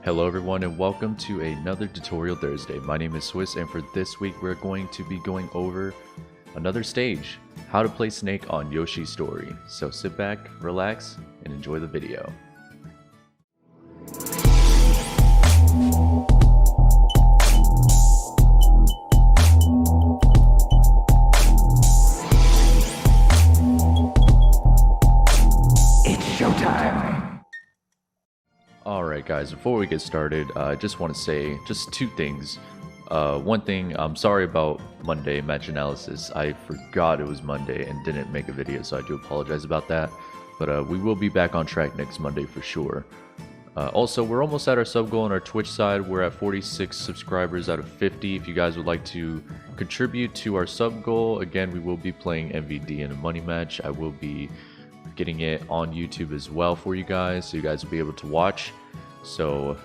Hello everyone and welcome to another Tutorial Thursday. My name is Swiss and for this week we're going to be going over another stage, how to play Snake on Yoshi's Story. So sit back, relax, and enjoy the video. Alright guys, before we get started, I just want to say just two things. One thing, I'm sorry about Monday match analysis. I forgot it was Monday and didn't make a video, so I do apologize about that. But we will be back on track next Monday for sure. Also, we're almost at our sub goal on our Twitch side. We're at 46 subscribers out of 50. If you guys would like to contribute to our sub goal, again, we will be playing MVD in a money match. I will be getting it on YouTube as well for you guys, so you guys will be able to watch. So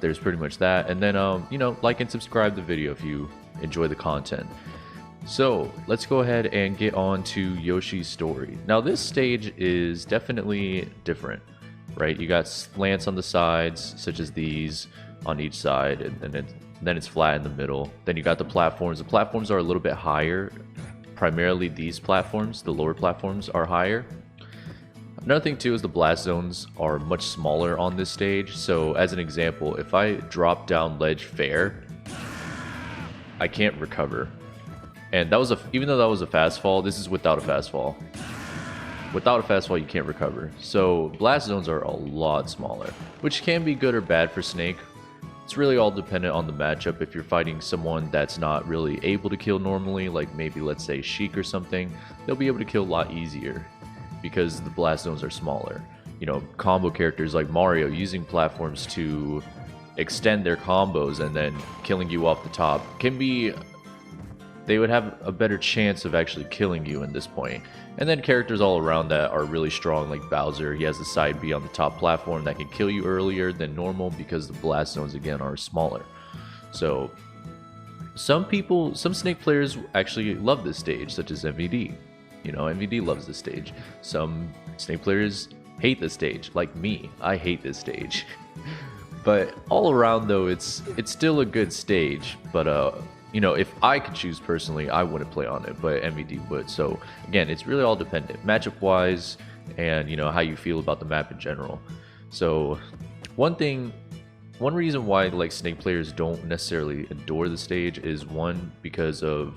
there's pretty much that, and then you know, like and subscribe the video if you enjoy the content. So let's go ahead and get on to Yoshi's Story. Now this stage is definitely different, right? You got slants on the sides such as these on each side, and then it's flat in the middle. Then you got the platforms. The platforms are a little bit higher. Primarily these platforms, the lower platforms, are higher. Another thing too is the blast zones are much smaller on this stage. So as an example, if I drop down ledge fair, I can't recover. And that was even though that was a fast fall, this is without a fast fall. Without a fast fall, you can't recover. So blast zones are a lot smaller, which can be good or bad for Snake. It's really all dependent on the matchup. If you're fighting someone that's not really able to kill normally, like maybe let's say Sheik or something, they'll be able to kill a lot easier, because the blast zones are smaller. You know, combo characters like Mario using platforms to extend their combos and then killing you off the top can be, they would have a better chance of actually killing you in this point. And then characters all around that are really strong, like Bowser. He has the side B on the top platform that can kill you earlier than normal because the blast zones again are smaller. So some Snake players actually love this stage, such as MVD. You know, MVD loves this stage. Some Snake players hate this stage, like me. I hate this stage. But all around though, it's still a good stage. But you know, if I could choose personally, I wouldn't play on it, but MVD would. So again, it's really all dependent, matchup wise, and you know how you feel about the map in general. So one reason why like Snake players don't necessarily adore the stage is one, because of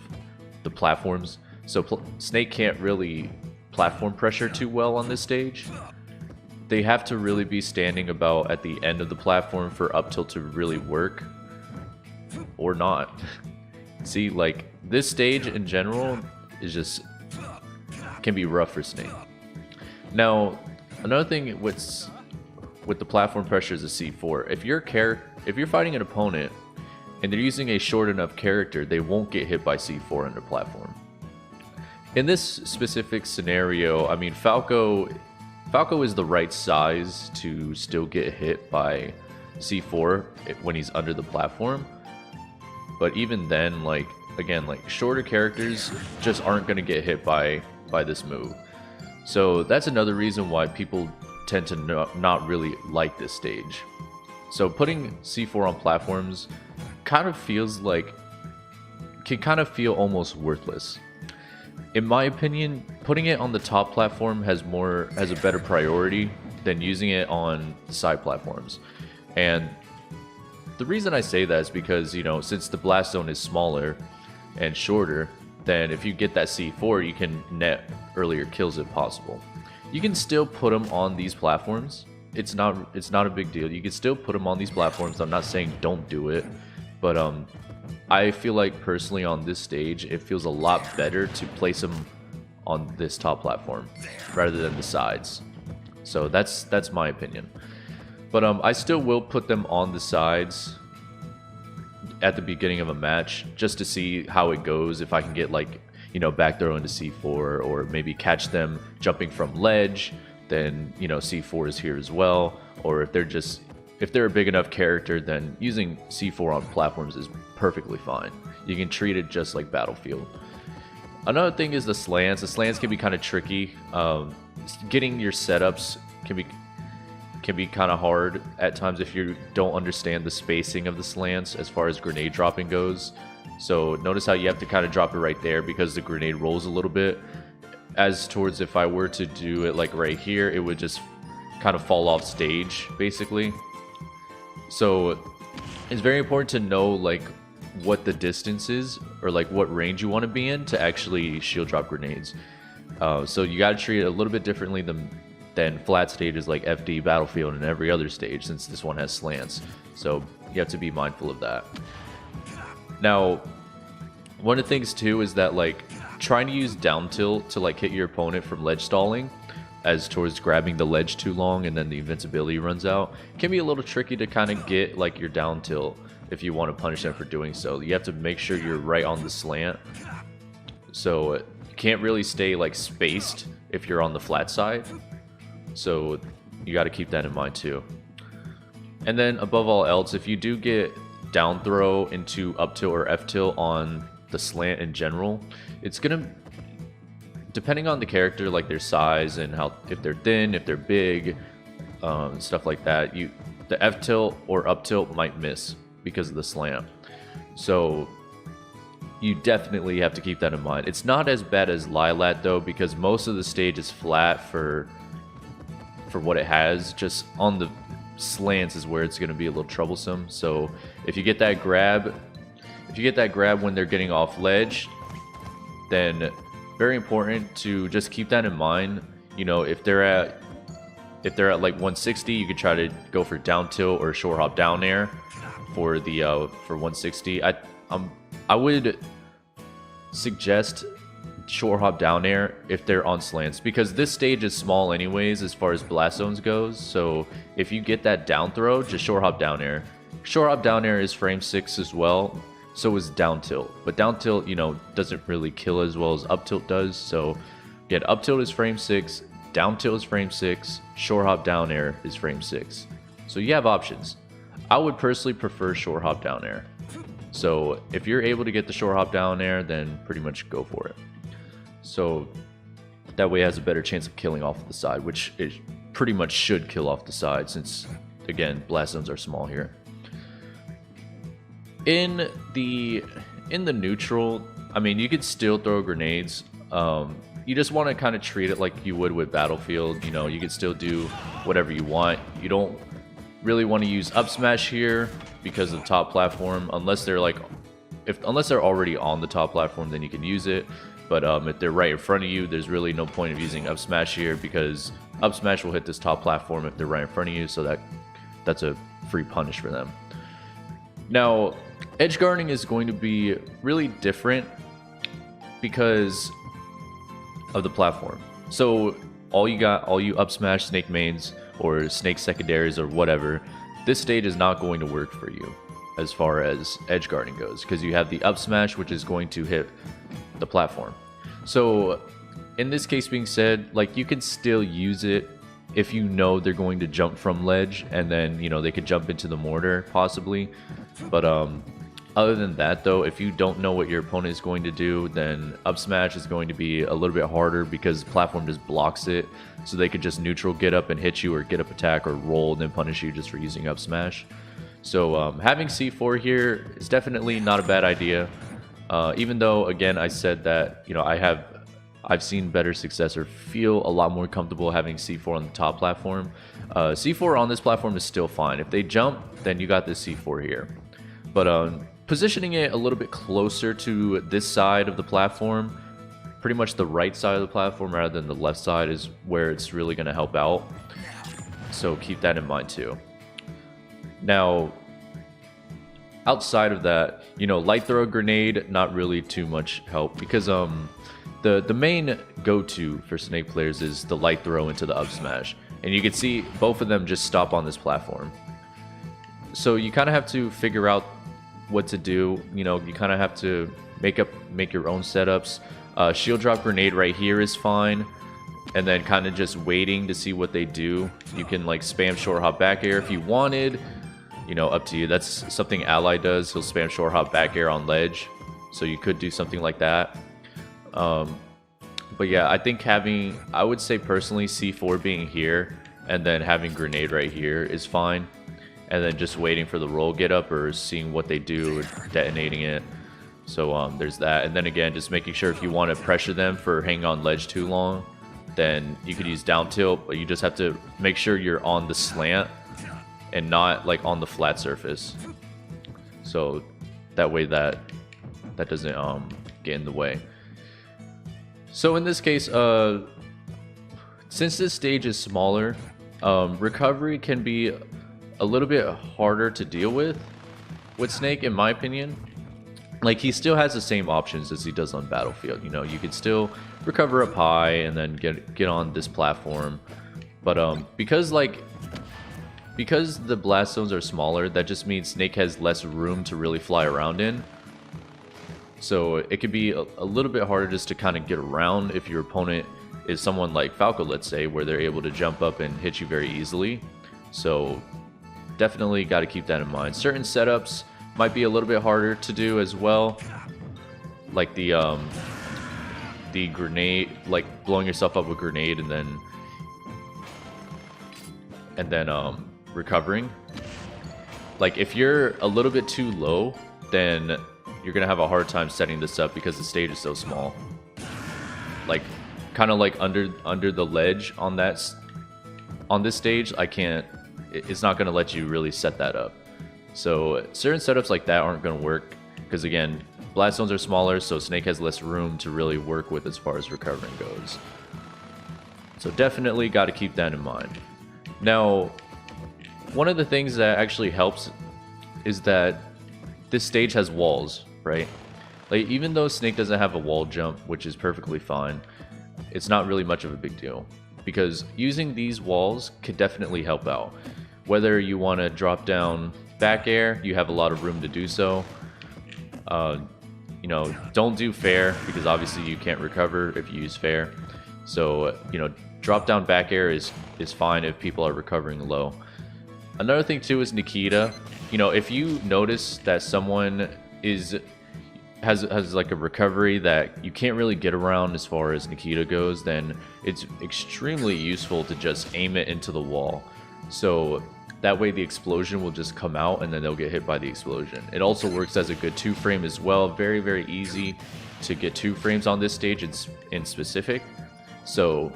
the platforms. So Snake can't really platform pressure too well on this stage. They have to really be standing about at the end of the platform for up tilt to really work, or not. See, like this stage in general is just can be rough for Snake. Now, another thing with the platform pressure is a C4. If you're fighting an opponent and they're using a short enough character, they won't get hit by C4 under platform. In this specific scenario, I mean, Falco is the right size to still get hit by C4 when he's under the platform. But even then, like, again, like shorter characters just aren't going to get hit by this move. So that's another reason why people tend to not really like this stage. So putting C4 on platforms kind of feels like, can kind of feel almost worthless. In my opinion, putting it on the top platform has a better priority than using it on side platforms. And the reason I say that is because, you know, since the blast zone is smaller and shorter, then if you get that C4, you can net earlier kills if possible. You can still put them on these platforms. It's not a big deal. You can still put them on these platforms. I'm not saying don't do it, but I feel like personally on this stage, it feels a lot better to place them on this top platform rather than the sides. So that's my opinion. But I still will put them on the sides at the beginning of a match just to see how it goes. If I can get, like, you know, back throw into C4, or maybe catch them jumping from ledge, then, you know, C4 is here as well. Or if they're a big enough character, then using C4 on platforms is perfectly fine. You can treat it just like Battlefield. Another thing is the slants. The slants can be kind of tricky. Getting your setups can can be kind of hard at times if you don't understand the spacing of the slants as far as grenade dropping goes. So notice how you have to kind of drop it right there because the grenade rolls a little bit. As towards if I were to do it like right here, it would just kind of fall off stage basically. So it's very important to know like what the distance is or like what range you want to be in to actually shield drop grenades. So you got to treat it a little bit differently than flat stages like FD, Battlefield, and every other stage, since this one has slants. So you have to be mindful of that. Now, one of the things too is that like trying to use down tilt to like hit your opponent from ledge stalling, as towards grabbing the ledge too long and then the invincibility runs out, can be a little tricky to kind of get like your down tilt if you want to punish them for doing so. You have to make sure you're right on the slant. So you can't really stay like spaced if you're on the flat side. So you got to keep that in mind too. And then above all else, if you do get down throw into up tilt or F tilt on the slant in general, it's gonna, depending on the character, like their size and how, if they're thin, if they're big, stuff like that, the F tilt or up tilt might miss because of the slant. So you definitely have to keep that in mind. It's not as bad as Lylat though, because most of the stage is flat for what it has. Just on the slants is where it's going to be a little troublesome. So if you get that grab, when they're getting off ledge, then very important to just keep that in mind. You know, if they're at like 160, you could try to go for down tilt or shore hop down air for the for 160. I would suggest shore hop down air if they're on slants, because this stage is small anyways as far as blast zones goes. So if you get that down throw, just shore hop down air. Shore hop down air is frame 6 as well, so is down tilt, but down tilt, you know, doesn't really kill as well as up tilt does. So again, up tilt is frame 6, down tilt is frame 6, shore hop down air is frame 6. So you have options. I would personally prefer shore hop down air. So if you're able to get the shore hop down air, then pretty much go for it. So that way it has a better chance of killing off the side, which it pretty much should kill off the side, since again blast zones are small here. In the neutral, I mean, you could still throw grenades. You just want to kind of treat it like you would with Battlefield. You know, you could still do whatever you want. You don't really want to use up smash here because of the top platform, unless they're like, unless they're already on the top platform, then you can use it. But if they're right in front of you, there's really no point of using up smash here, because up smash will hit this top platform if they're right in front of you, so that's a free punish for them. Now, edge guarding is going to be really different because of the platform. So all you up smash snake mains or snake secondaries or whatever, this stage is not going to work for you as far as edge guarding goes, because you have the up smash, which is going to hit the platform. So in this case being said, like, you can still use it if you know they're going to jump from ledge, and then, you know, they could jump into the mortar possibly. But other than that though, if you don't know what your opponent is going to do, then up smash is going to be a little bit harder, because the platform just blocks it. So they could just neutral get up and hit you, or get up attack, or roll and then punish you just for using up smash. So having C4 here is definitely not a bad idea. Even though, again, I said that, you know, I've seen better success or feel a lot more comfortable having C4 on the top platform. C4 on this platform is still fine. If they jump, then you got this C4 here. But positioning it a little bit closer to this side of the platform, pretty much the right side of the platform rather than the left side, is where it's really going to help out. So keep that in mind too. Now, outside of that, you know, light throw grenade, not really too much help, because the main go-to for snake players is the light throw into the up smash, and you can see both of them just stop on this platform. So you kind of have to figure out what to do. You know, you kind of have to make your own setups. Shield drop grenade right here is fine, and then kind of just waiting to see what they do. You can like spam short hop back air if you wanted. You know, up to you. That's something Ally does. He'll spam short hop back air on ledge, so you could do something like that. But yeah, I think I would say personally, C4 being here and then having grenade right here is fine, and then just waiting for the roll get up or seeing what they do or detonating it. So there's that. And then again, just making sure if you want to pressure them for hanging on ledge too long, then you could use down tilt, but you just have to make sure you're on the slant and not like on the flat surface. So that way that doesn't get in the way. So in this case, since this stage is smaller, recovery can be a little bit harder to deal with Snake, in my opinion. Like, he still has the same options as he does on Battlefield. You know, you could still recover up high and then get on this platform. But because the blast zones are smaller, that just means Snake has less room to really fly around in. So it could be a little bit harder just to kind of get around if your opponent is someone like Falco, let's say, where they're able to jump up and hit you very easily. So definitely got to keep that in mind. Certain setups might be a little bit harder to do as well, like the grenade, like blowing yourself up with grenade and then recovering. Like, if you're a little bit too low, then you're gonna have a hard time setting this up because the stage is so small. Like, kind of like under the ledge on this stage, it's not gonna let you really set that up. So certain setups like that aren't gonna work because, again, blast zones are smaller, so Snake has less room to really work with as far as recovering goes. So definitely got to keep that in mind. Now, one of the things that actually helps is that this stage has walls, right? Like, even though Snake doesn't have a wall jump, which is perfectly fine, it's not really much of a big deal, because using these walls could definitely help out. Whether you want to drop down back air, you have a lot of room to do so. You know, don't do fair, because obviously you can't recover if you use fair. So, you know, drop down back air is fine if people are recovering low. Another thing too is Nikita. You know, if you notice that someone has like a recovery that you can't really get around as far as Nikita goes, then it's extremely useful to just aim it into the wall. So that way the explosion will just come out and then they'll get hit by the explosion. It also works as a good 2-frame as well. Very, very easy to get 2 frames on this stage in specific. So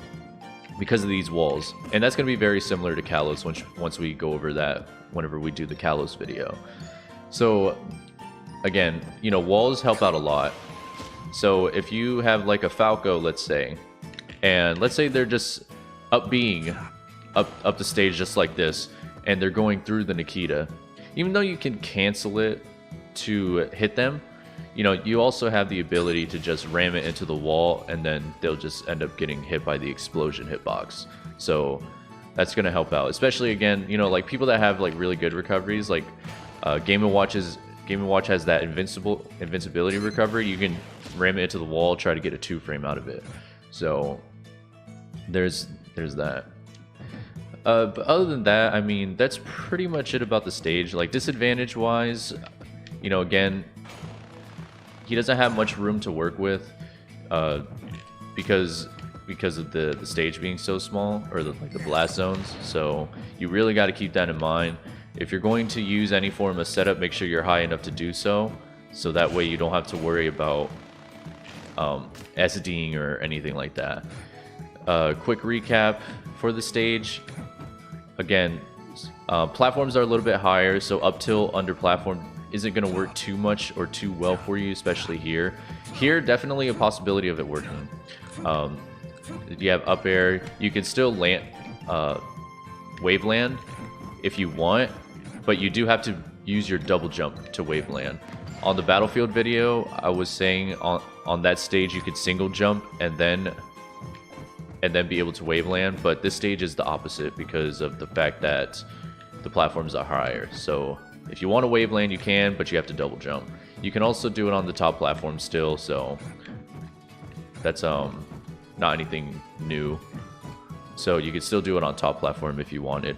because of these walls, and that's going to be very similar to Kalos once we go over that whenever we do the Kalos video. So again, you know, walls help out a lot. So if you have like a Falco, let's say, and let's say they're just up the stage just like this, and they're going through the Nikita, even though you can cancel it to hit them, you know, you also have the ability to just ram it into the wall, and then they'll just end up getting hit by the explosion hitbox. So that's going to help out, especially, again, you know, like people that have like really good recoveries, like Game & Watch has that invincibility recovery. You can ram it into the wall, try to get a 2-frame out of it. So there's that. But other than that, I mean, that's pretty much it about the stage. Like, disadvantage wise, you know, again, he doesn't have much room to work with because of the stage being so small, or the blast zones. So you really got to keep that in mind. If you're going to use any form of setup, make sure you're high enough to do so that way you don't have to worry about SDing or anything like that. Quick recap for the stage. Again, platforms are a little bit higher, so up tilt under platform isn't going to work too much or too well for you, especially here. Here, definitely a possibility of it working. You have up air. You can still land, wave land if you want, but you do have to use your double jump to wave land. On the Battlefield video, I was saying on that stage you could single jump and then be able to wave land, but this stage is the opposite because of the fact that the platforms are higher. So if you want to wave land, you can, but you have to double jump. You can also do it on the top platform still, so that's not anything new. So you can still do it on top platform if you wanted.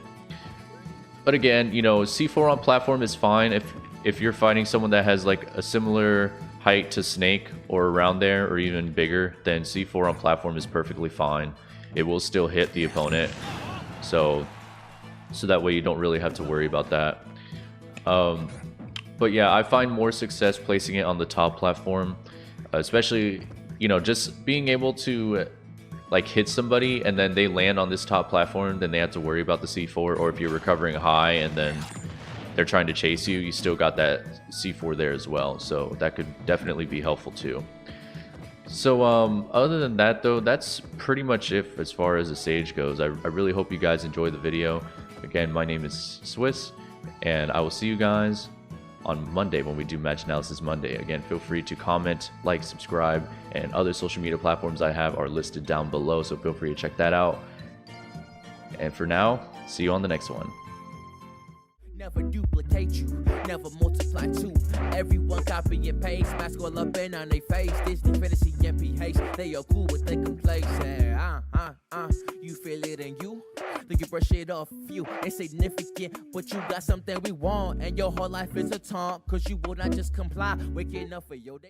But again, you know, C4 on platform is fine if you're fighting someone that has like a similar height to Snake or around there, or even bigger, then C4 on platform is perfectly fine. It will still hit the opponent. So that way you don't really have to worry about that. But yeah, I find more success placing it on the top platform, especially, you know, just being able to like hit somebody and then they land on this top platform, then they have to worry about the C4. Or if you're recovering high and then they're trying to chase you, you still got that C4 there as well. So that could definitely be helpful too. So other than that though, that's pretty much it as far as the Sage goes. I really hope you guys enjoyed the video. Again, my name is Swiss, and I will see you guys on Monday when we do Match Analysis Monday. Again, feel free to comment, like, subscribe, and other social media platforms I have are listed down below, so feel free to check that out. And for now, see you on the next one. Never duplicate you, never multiply two. Everyone copy and paste, mask all up in on their face. Disney fantasy MPH, they are cool with their complaints. You feel it in you, then you brush it off you. Ain't significant, but you got something we want, and your whole life is a taunt, cause you will not just comply. Waking up for your day.